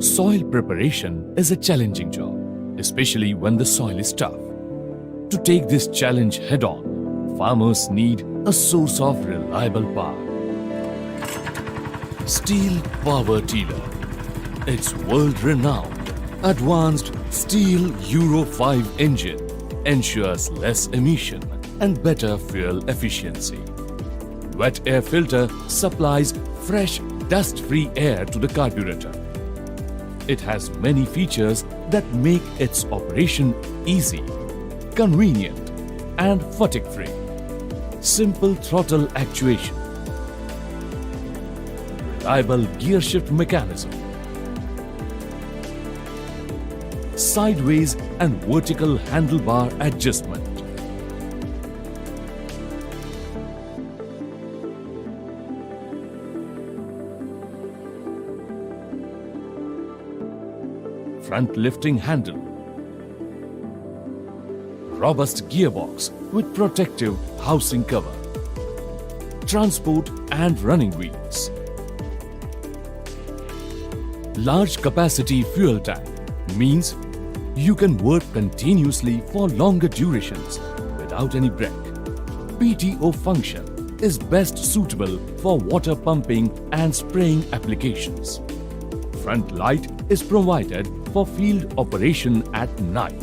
Soil preparation is a challenging job, especially when the soil is tough. To take this challenge head-on, farmers need a source of reliable power. STIHL Power Tiller. Its world-renowned, advanced steel Euro 5 engine ensures less emission and better fuel efficiency. Wet air filter supplies fresh, dust-free air to the carburetor. It has many features that make its operation easy, convenient and fatigue-free. Simple throttle actuation, reliable gear shift mechanism, sideways and vertical handlebar adjustment, front lifting handle, robust gearbox with protective housing cover, transport and running wheels, large capacity fuel tank means you can work continuously for longer durations without any break. PTO function is best suitable for water pumping and spraying applications. Front light is provided for field operation at night.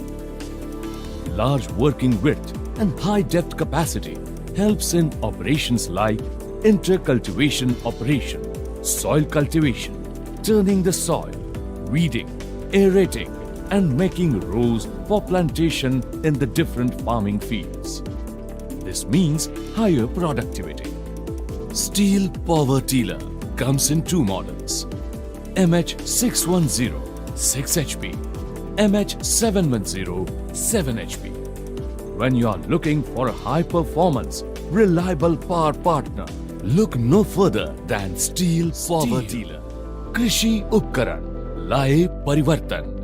Large working width and high depth capacity helps in operations like intercultivation operation, soil cultivation, turning the soil, weeding, aerating and making rows for plantation in the different farming fields. This means higher productivity. STIHL Power Tiller comes in two models: MH610 6 HP, MH710 7 HP. When you are looking for a high performance, reliable power partner, look no further than STIHL Power Tiller. कृषि उपकरण लाए परिवर्तन।